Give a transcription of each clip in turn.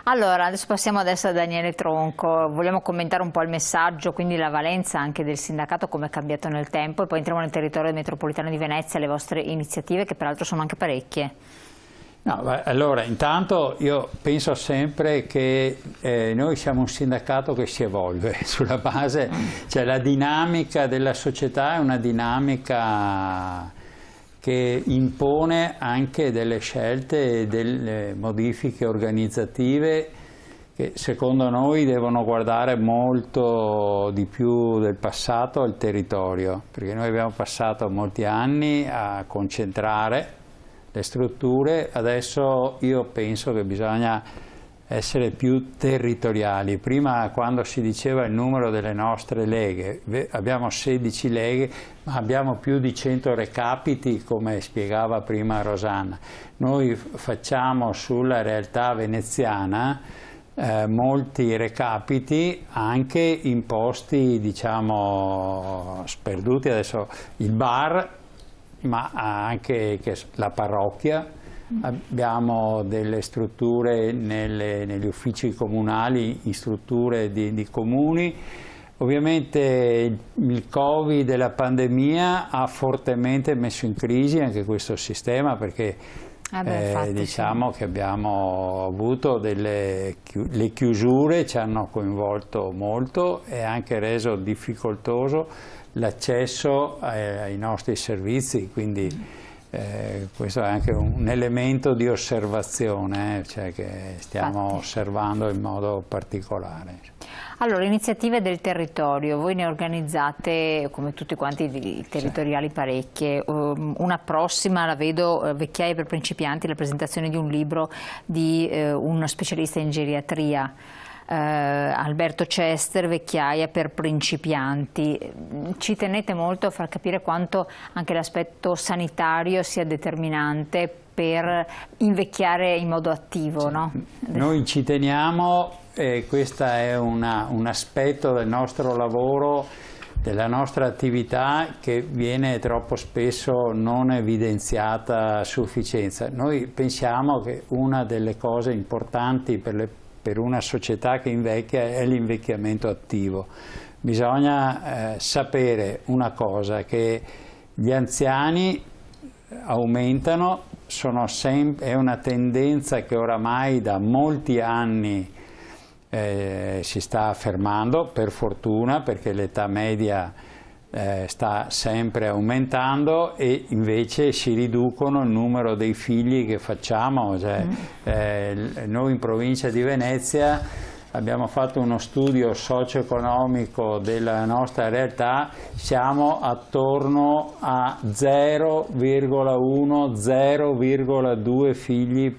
Allora, adesso passiamo a Daniele Tronco, vogliamo commentare un po' il messaggio, quindi la valenza anche del sindacato, come è cambiato nel tempo, e poi entriamo nel territorio metropolitano di Venezia, le vostre iniziative che peraltro sono anche parecchie. No, allora, intanto io penso sempre che noi siamo un sindacato che si evolve sulla base, cioè la dinamica della società è una dinamica che impone anche delle scelte e delle modifiche organizzative che secondo noi devono guardare molto di più del passato al territorio, perché noi abbiamo passato molti anni a concentrare le strutture, adesso io penso che bisogna essere più territoriali. Prima, quando si diceva il numero delle nostre leghe, abbiamo 16 leghe, ma abbiamo più di 100 recapiti, come spiegava prima Rosanna. Noi facciamo sulla realtà veneziana molti recapiti anche in posti, diciamo, sperduti. Adesso il bar, ma anche la parrocchia. Abbiamo delle strutture negli uffici comunali, in strutture di comuni. Ovviamente il Covid e la pandemia ha fortemente messo in crisi anche questo sistema, perché diciamo che abbiamo avuto le chiusure, ci hanno coinvolto molto e anche reso difficoltoso l'accesso ai nostri servizi, quindi questo è anche un elemento di osservazione, cioè che stiamo osservando in modo particolare. Allora, iniziative del territorio, voi ne organizzate, come tutti quanti i territoriali, parecchie. Una prossima la vedo, Vecchiaia per principianti, la presentazione di un libro di uno specialista in geriatria. Alberto Chester, Vecchiaia per principianti. Ci tenete molto a far capire quanto anche l'aspetto sanitario sia determinante per invecchiare in modo attivo, no? Noi ci teniamo, e questo è un aspetto del nostro lavoro, della nostra attività, che viene troppo spesso non evidenziata a sufficienza. Noi pensiamo che una delle cose importanti per una società che invecchia è l'invecchiamento attivo. Bisogna sapere una cosa, che gli anziani aumentano, è una tendenza che oramai da molti anni si sta fermando, per fortuna, perché l'età media sta sempre aumentando, e invece si riducono il numero dei figli che facciamo. Cioè, noi in provincia di Venezia abbiamo fatto uno studio socio-economico della nostra realtà, siamo attorno a 0,1-0,2 figli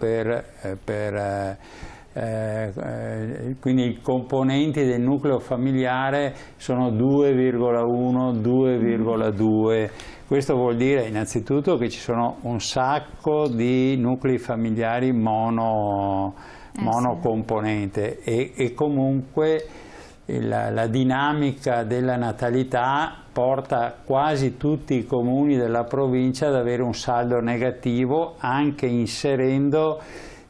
quindi i componenti del nucleo familiare sono 2,1-2,2. Questo vuol dire innanzitutto che ci sono un sacco di nuclei familiari monocomponente, e comunque la dinamica della natalità porta quasi tutti i comuni della provincia ad avere un saldo negativo, anche inserendo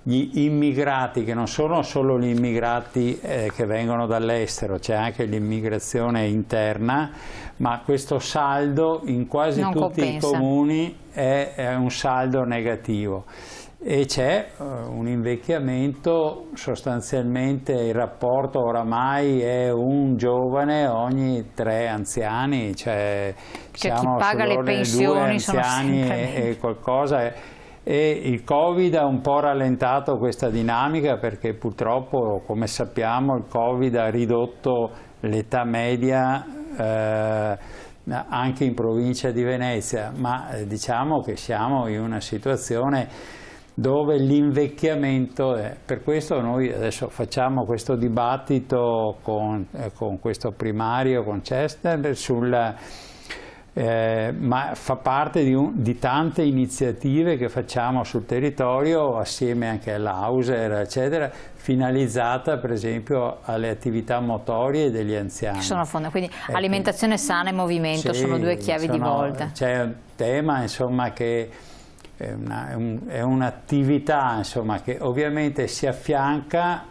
gli immigrati, che non sono solo gli immigrati che vengono dall'estero, c'è anche l'immigrazione interna, ma questo saldo in quasi tutti i comuni è un saldo negativo. E c'è un invecchiamento, sostanzialmente il rapporto oramai è un giovane ogni 3 anziani, cioè siamo chi paga le pensioni 2 anziani e qualcosa. E il Covid ha un po' rallentato questa dinamica, perché purtroppo, come sappiamo, il Covid ha ridotto l'età media anche in provincia di Venezia, ma diciamo che siamo in una situazione dove l'invecchiamento per questo noi adesso facciamo questo dibattito con questo primario, con Chester, ma fa parte di tante iniziative che facciamo sul territorio, assieme anche all'Auser, eccetera, finalizzata per esempio alle attività motorie dei anziani. Sono quindi alimentazione sana e movimento, sì, sono due chiavi di volta. C'è un tema, insomma, che è un'attività, insomma, che ovviamente si affianca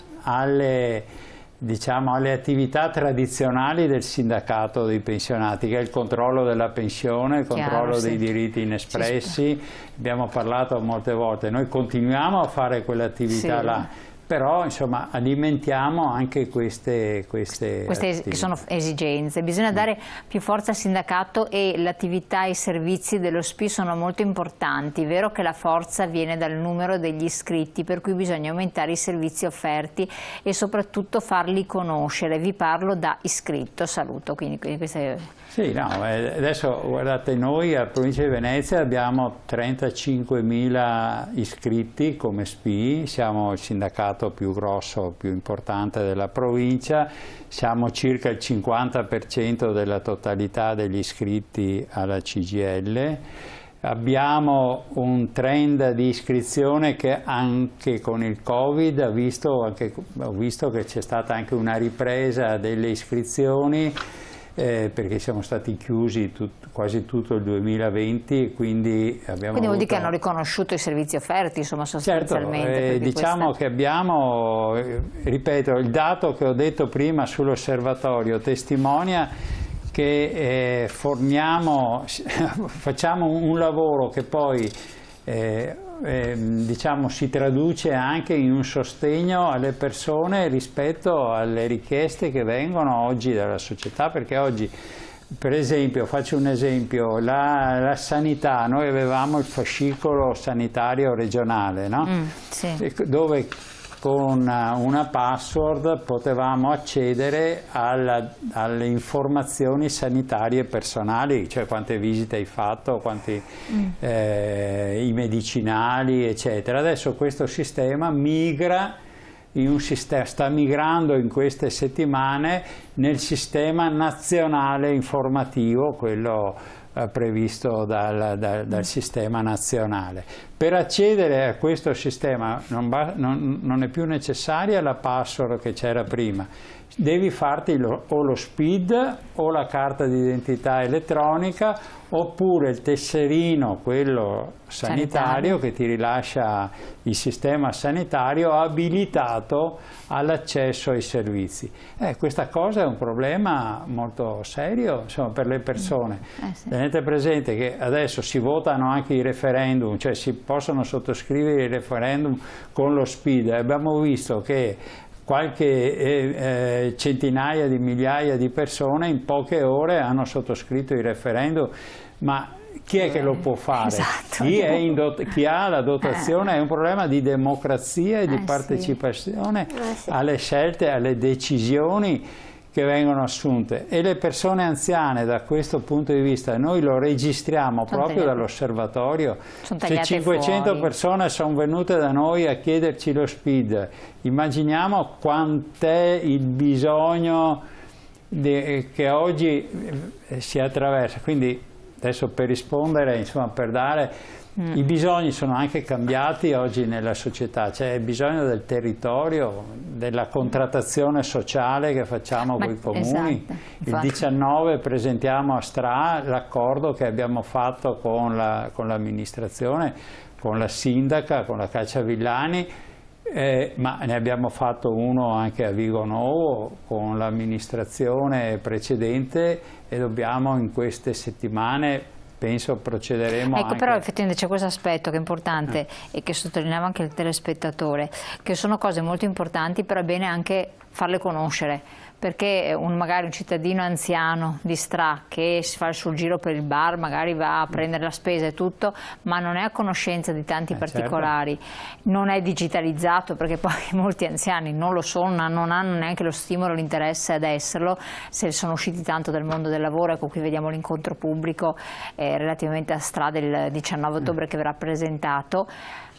diciamo, alle attività tradizionali del sindacato dei pensionati, che è il controllo della pensione, il controllo dei diritti inespressi. Abbiamo parlato molte volte, noi continuiamo a fare quell'attività là, però insomma alimentiamo anche queste che sono esigenze. Bisogna dare più forza al sindacato, e l'attività e i servizi dello SPI sono molto importanti. È vero che la forza viene dal numero degli iscritti, per cui bisogna aumentare i servizi offerti e soprattutto farli conoscere. Vi parlo da iscritto, saluto. Quindi questa è... Sì, no, adesso guardate, noi a Provincia di Venezia abbiamo 35.000 iscritti come SPI, siamo il sindacato più grosso, più importante della provincia, siamo circa il 50% della totalità degli iscritti alla CGIL. Abbiamo un trend di iscrizione che anche con il Covid ho visto che c'è stata anche una ripresa delle iscrizioni, perché siamo stati chiusi quasi tutto il 2020 e quindi abbiamo vuol dire che hanno riconosciuto i servizi offerti, insomma, sostanzialmente. Certo, diciamo che abbiamo, ripeto, il dato che ho detto prima sull'osservatorio testimonia che facciamo un lavoro che poi diciamo, si traduce anche in un sostegno alle persone rispetto alle richieste che vengono oggi dalla società, perché oggi, per esempio, faccio un esempio, la sanità, noi avevamo il fascicolo sanitario regionale, no? Dove con una password potevamo accedere alle informazioni sanitarie personali, cioè quante visite hai fatto, quanti i medicinali, eccetera. Adesso questo sistema sta migrando in queste settimane nel sistema nazionale informativo, quello previsto dal sistema nazionale. Per accedere a questo sistema non è più necessaria la password che c'era prima, devi farti o lo SPID o la carta d'identità elettronica oppure il tesserino, quello sanitario, che ti rilascia il sistema sanitario abilitato all'accesso ai servizi. Questa cosa è un problema molto serio, insomma, per le persone. Tenete presente che adesso si votano anche i referendum, cioè si possono sottoscrivere i referendum con lo SPID. Abbiamo visto che qualche centinaia di migliaia di persone in poche ore hanno sottoscritto i referendum, ma chi è che lo può fare? Esatto. Chi ha la dotazione? È un problema di democrazia e di partecipazione alle scelte, alle decisioni che vengono assunte, e le persone anziane da questo punto di vista noi lo registriamo proprio dall'osservatorio. Se 500 persone sono venute da noi a chiederci lo SPID, immaginiamo quant'è il bisogno che oggi si attraversa. Quindi adesso, per rispondere, insomma, per dare, i bisogni sono anche cambiati oggi nella società, c'è il bisogno del territorio, della contrattazione sociale che facciamo con i comuni. Il 19 presentiamo a Stra l'accordo che abbiamo fatto con l'amministrazione, con la sindaca, con la Cacciavillani, ma ne abbiamo fatto uno anche a Vigo Novo con l'amministrazione precedente, e dobbiamo in queste settimane, penso, procederemo anche. Però effettivamente c'è questo aspetto che è importante e che sottolineava anche il telespettatore, che sono cose molto importanti, però è bene anche farle conoscere, perché magari un cittadino anziano di Stra che si fa il suo giro per il bar, magari va a prendere la spesa e tutto, ma non è a conoscenza di tanti particolari, non è digitalizzato, perché poi molti anziani non lo sono, non hanno neanche lo stimolo, l'interesse ad esserlo, se sono usciti tanto dal mondo del lavoro. Ecco, qui vediamo l'incontro pubblico relativamente a Stra del 19 ottobre che verrà presentato.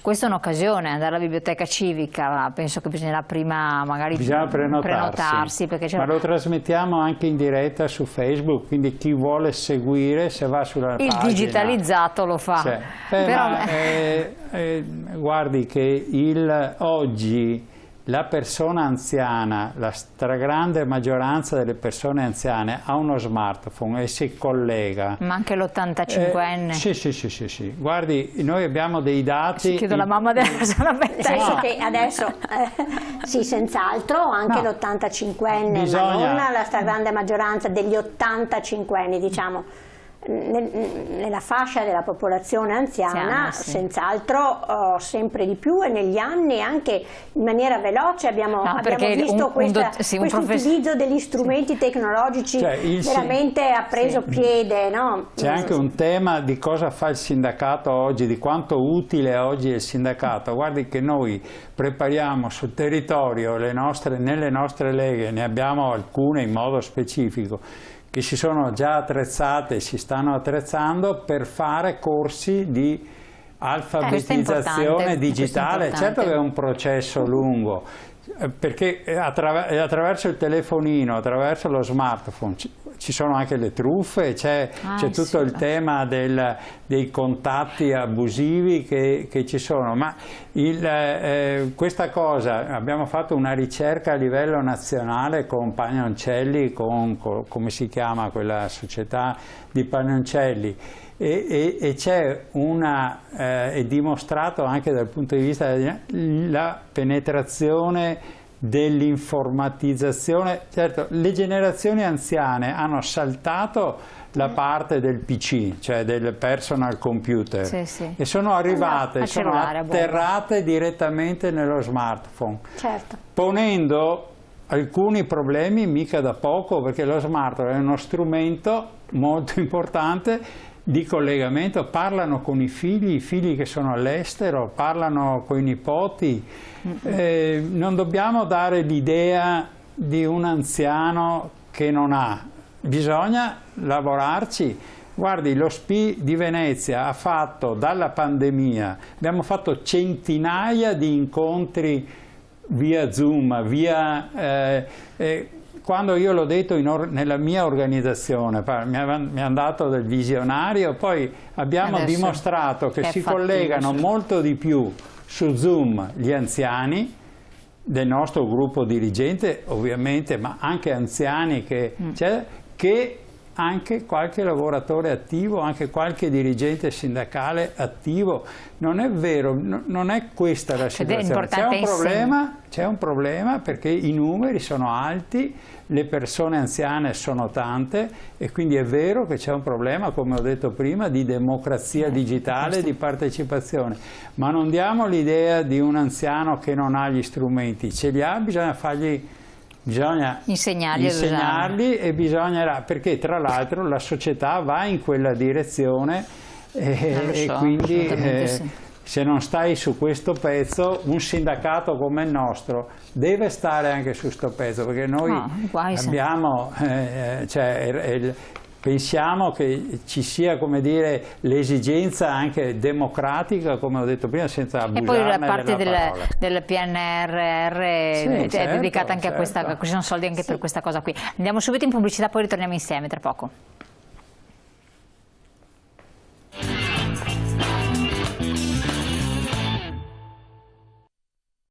Questa è un'occasione, andare alla biblioteca civica, penso che bisognerà prima magari prenotarsi perché ma lo trasmettiamo anche in diretta su Facebook, quindi chi vuole seguire, se va sulla pagina... Il digitalizzato lo fa. Guardi che oggi la persona anziana, la stragrande maggioranza delle persone anziane ha uno smartphone e si collega. Ma anche l'85enne? Sì. Guardi, noi abbiamo dei dati... Si chiedo la mamma della persona penso che adesso, sì, senz'altro, anche l'85enne, ma non la stragrande maggioranza degli 85enni, diciamo. Nella fascia della popolazione anziana, sì, senz'altro sempre di più, e negli anni anche in maniera veloce abbiamo visto questo utilizzo degli strumenti tecnologici, veramente ha preso piede. No? C'è anche un tema di cosa fa il sindacato oggi, di quanto utile oggi è il sindacato. Guardi che noi prepariamo sul territorio nelle nostre leghe, ne abbiamo alcune in modo specifico, che si sono già attrezzate, si stanno attrezzando per fare corsi di alfabetizzazione digitale. Certo che è un processo lungo, perché attraverso il telefonino, attraverso lo smartphone ci sono anche le truffe, c'è tutto il tema dei contatti abusivi che ci sono, ma questa cosa, abbiamo fatto una ricerca a livello nazionale con Pagnoncelli, come si chiama quella società di Pagnoncelli, e c'è è dimostrato anche dal punto di vista della penetrazione dell'informatizzazione. Certo, le generazioni anziane hanno saltato la parte del PC, cioè del personal computer, e sono arrivate, sono atterrate direttamente nello smartphone, ponendo alcuni problemi mica da poco, perché lo smartphone è uno strumento molto importante di collegamento. Parlano con i figli che sono all'estero, parlano con i nipoti. Non dobbiamo dare l'idea di un anziano che non ha, bisogna lavorarci. Guardi, lo SPI di Venezia ha fatto dalla pandemia, abbiamo fatto centinaia di incontri via Zoom, quando io l'ho detto nella mia organizzazione, mi hanno dato del visionario, poi abbiamo dimostrato che si collegano molto di più su Zoom gli anziani del nostro gruppo dirigente, ovviamente, ma anche anziani che anche qualche lavoratore attivo, anche qualche dirigente sindacale attivo. Non è vero, non è questa la situazione. C'è un problema perché i numeri sono alti, le persone anziane sono tante, e quindi è vero che c'è un problema, come ho detto prima, di democrazia digitale, di partecipazione, ma non diamo l'idea di un anziano che non ha gli strumenti, ce li ha, bisogna insegnarli e bisognerà, perché tra l'altro la società va in quella direzione, e quindi se non stai su questo pezzo, un sindacato come il nostro deve stare anche su questo pezzo, perché noi abbiamo, pensiamo che ci sia, come dire, l'esigenza anche democratica, come ho detto prima, senza abusarne. E poi la parte del PNRR è dedicata anche a questa, ci sono soldi anche per questa cosa qui. Andiamo subito in pubblicità, poi ritorniamo insieme tra poco.